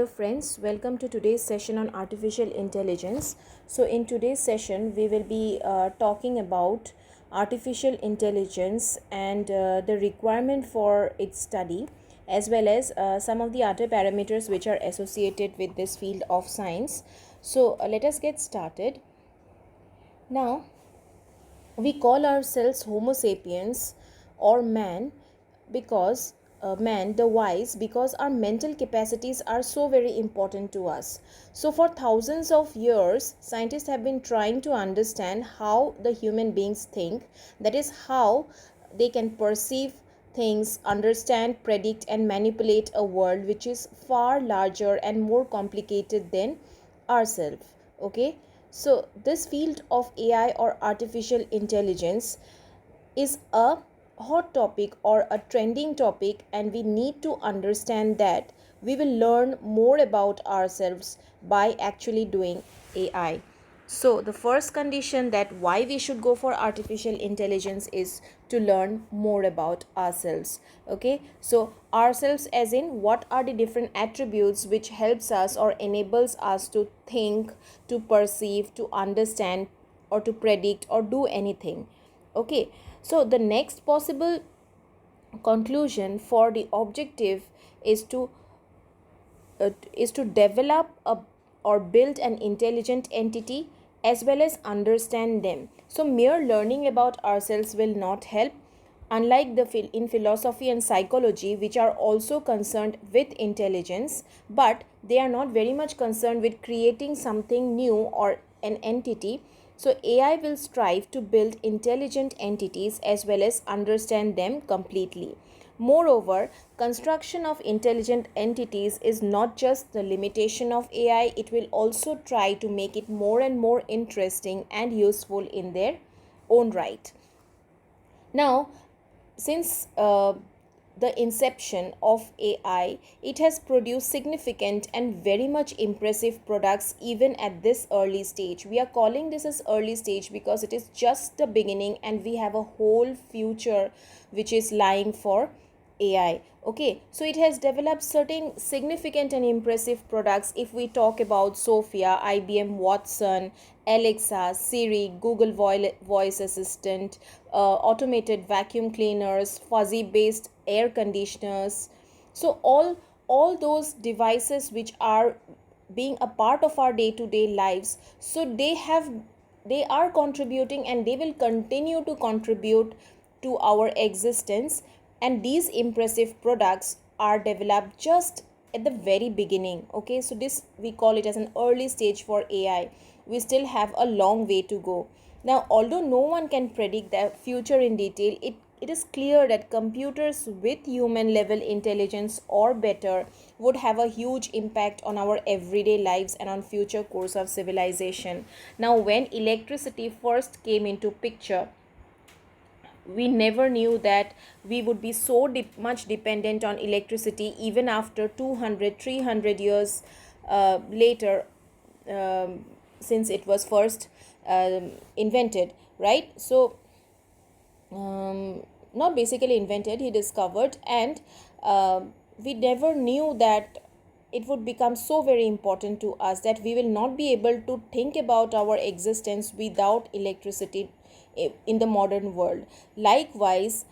dear friends, welcome to today's session on artificial intelligence. So in today's session we will be talking about artificial intelligence and the requirement for its study, as well as some of the other parameters which are associated with this field of science. So let us get started. Now we call ourselves Homo sapiens or man because man the wise, because our mental capacities are so very important to us. So for thousands of years scientists have been trying to understand how the human beings think, that is how they can perceive things, understand, predict and manipulate a world which is far larger and more complicated than ourselves. Okay, so this field of AI or artificial intelligence is a hot topic or a trending topic, and we need to understand that we will learn more about ourselves by actually doing AI. So the first condition that why we should go for artificial intelligence is to learn more about ourselves. Okay, so ourselves as in what are the different attributes which helps us or enables us to think, to perceive, to understand or to predict or do anything. Okay, so the next possible conclusion for the objective is to develop a or build an intelligent entity as well as understand them. So mere learning about ourselves will not help. Unlike in philosophy and psychology, which are also concerned with intelligence, but they are not very much concerned with creating something new or an entity. So AI will strive to build intelligent entities as well as understand them completely. Moreover, construction of intelligent entities is not just the limitation of AI, it will also try to make it more and more interesting and useful in their own right. Now, since the inception of AI, it has produced significant and very much impressive products even at this early stage. We are calling this as early stage because it is just the beginning and we have a whole future which is lying for AI. Okay, so it has developed certain significant and impressive products. If we talk about Sophia, IBM Watson, Alexa, Siri, Google Voice Assistant, automated vacuum cleaners, fuzzy based air conditioners. So all those devices which are being a part of our day to day lives, so they are contributing and they will continue to contribute to our existence, and these impressive products are developed just at the very beginning. Okay, so this we call it as an early stage for AI. We still have a long way to go. Now, although no one can predict the future in detail, it is clear that computers with human level intelligence or better would have a huge impact on our everyday lives and on future course of civilization. Now, when electricity first came into picture, we never knew that we would be so much dependent on electricity even after 200 300 years later, since it was first invented, right? So not basically invented, he discovered, and we never knew that it would become so very important to us that we will not be able to think about our existence without electricity in the modern world. Likewise,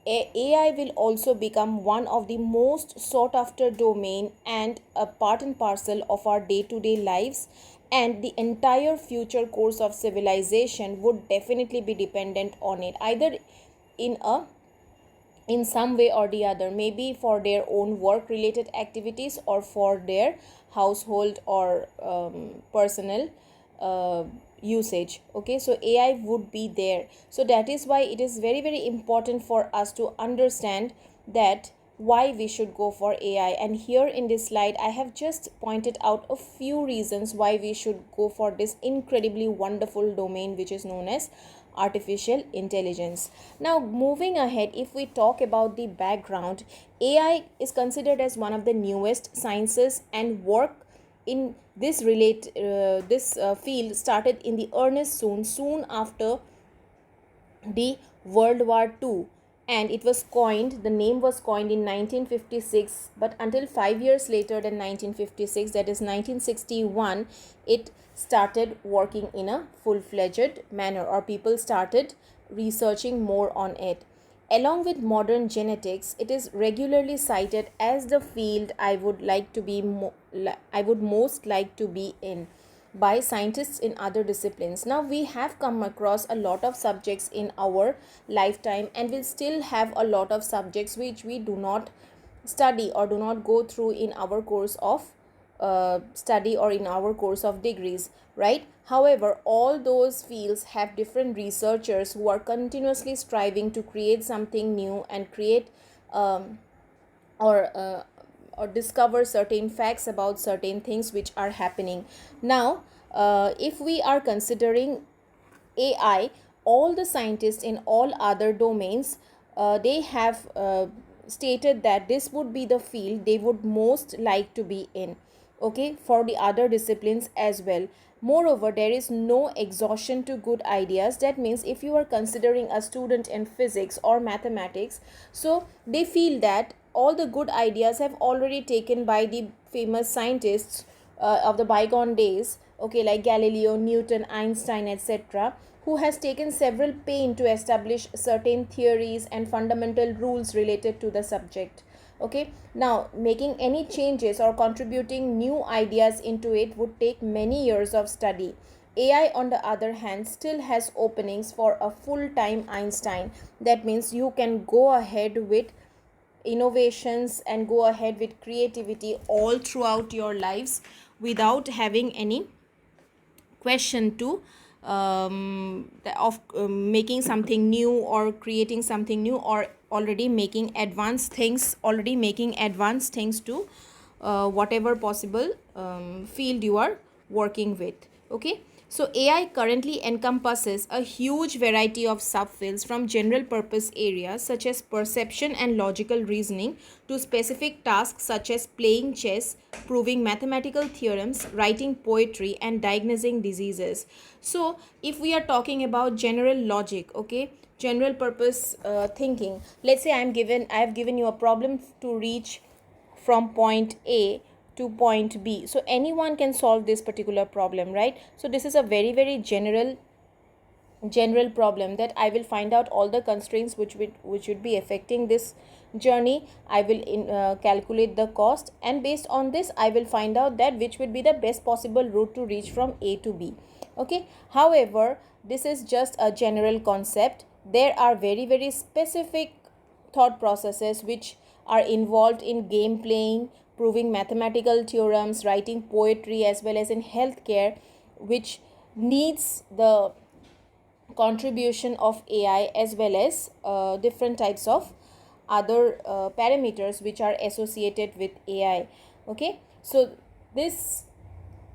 AI will also become one of the most sought after domain and a part and parcel of our day to day lives, and the entire future course of civilization would definitely be dependent on it, either in a in some way or the other, maybe for their own work related activities or for their household or personal usage. Okay, so AI would be there. So that is why it is very very important for us to understand that why we should go for AI. And here in this slide I have just pointed out a few reasons why we should go for this incredibly wonderful domain which is known as artificial intelligence. Now, moving ahead, if we talk about the background, AI is considered as one of the newest sciences, and work in this field started in the earnest soon after the World War II, and it was coined, the name was coined in 1956, but until 5 years later than 1956, that is 1961, it started working in a full-fledged manner, or people started researching more on it. Along with modern genetics, it is regularly cited as the field I would most like to be in by scientists in other disciplines. Now, we have come across a lot of subjects in our lifetime, and we'll still have a lot of subjects which we do not study or do not go through in our course of study or in our course of degrees, right? However, all those fields have different researchers who are continuously striving to create something new and create or or discover certain facts about certain things which are happening now. If we are considering AI, all the scientists in all other domains, they have stated that this would be the field they would most like to be in, okay, for the other disciplines as well. Moreover, there is no exhaustion to good ideas. That means if you are considering a student in physics or mathematics, so they feel that all the good ideas have already taken by the famous scientists of the bygone days, okay, like Galileo, Newton, Einstein, etc., who has taken several pain to establish certain theories and fundamental rules related to the subject. Okay, now making any changes or contributing new ideas into it would take many years of study. AI, on the other hand, still has openings for a full-time Einstein. That means you can go ahead with innovations and go ahead with creativity all throughout your lives without having any question to making something new or creating something new, or already making advanced things to whatever possible field you are working with. Okay, so AI currently encompasses a huge variety of subfields, from general purpose areas such as perception and logical reasoning to specific tasks such as playing chess, proving mathematical theorems, writing poetry, and diagnosing diseases. So if we are talking about general logic, okay, general purpose thinking, let's say I have given you a problem to reach from point A to point B. So anyone can solve this particular problem, right? So this is a very, very general problem, that I will find out all the constraints which would be affecting this journey. I will calculate the cost, and based on this I will find out that which would be the best possible route to reach from A to B. Okay, however, this is just a general concept. There are very, very specific thought processes which are involved in game playing, proving mathematical theorems, writing poetry, as well as in healthcare, which needs the contribution of AI, as well as different types of other parameters which are associated with AI. Okay, so this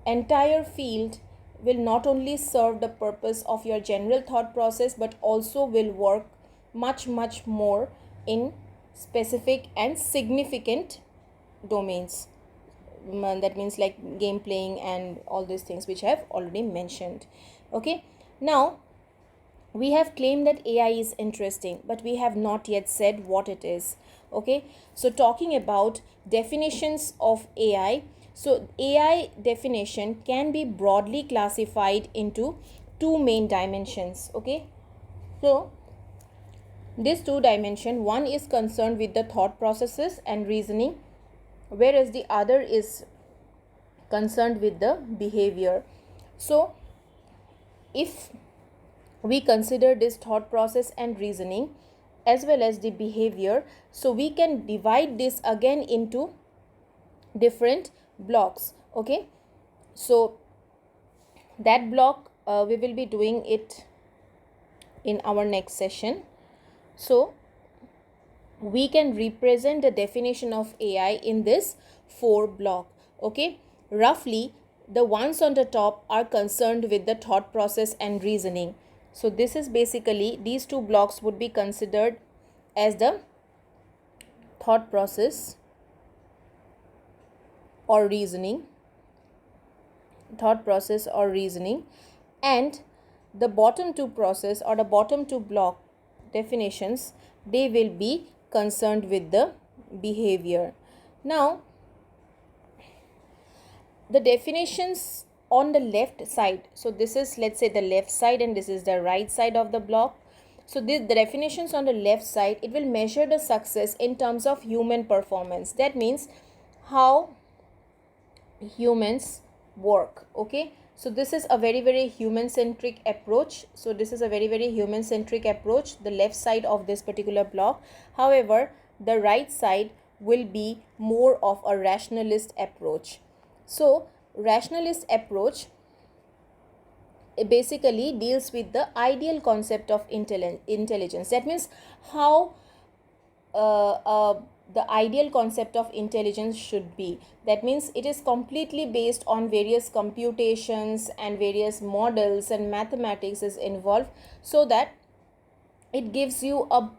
entire field will not only serve the purpose of your general thought process, but also will work much more in specific and significant domains. That means like game playing and all these things which I have already mentioned. Okay, now we have claimed that AI is interesting, but we have not yet said what it is. Okay, so talking about definitions of AI, so AI definition can be broadly classified into two main dimensions. Okay, so this two dimension, one is concerned with the thought processes and reasoning, whereas the other is concerned with the behavior. So if we consider this thought process and reasoning as well as the behavior, so we can divide this again into different blocks. Okay, so that block we will be doing it in our next session. So we can represent the definition of AI in this 4 block. Okay, roughly the ones on the top are concerned with the thought process and reasoning. So this is basically, these two blocks would be considered as the thought process or reasoning, and the bottom two process or the bottom two block, definitions, they will be concerned with the behavior. Now, the definitions on the left side, so this is, let's say, the left side and this is the right side of the block. So the definitions on the left side, it will measure the success in terms of human performance. That means how humans work. Okay, so this is a very human centric approach. So this is a very human centric approach, the left side of this particular block. However, the right side will be more of a rationalist approach. So rationalist approach, it basically deals with the ideal concept of intelligence. That means how the ideal concept of intelligence should be. That means it is completely based on various computations and various models and mathematics is involved, so that it gives you a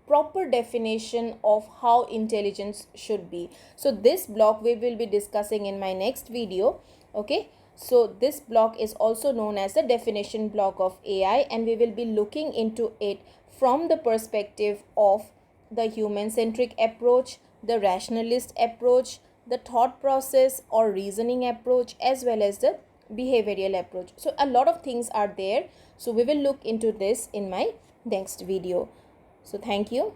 proper definition of how intelligence should be. So this block we will be discussing in my next video. Okay, so this block is also known as the definition block of AI, and we will be looking into it from the perspective of the human centric approach, the rationalist approach, the thought process or reasoning approach, as well as the behavioral approach. So a lot of things are there, so we will look into this in my next video. So thank you.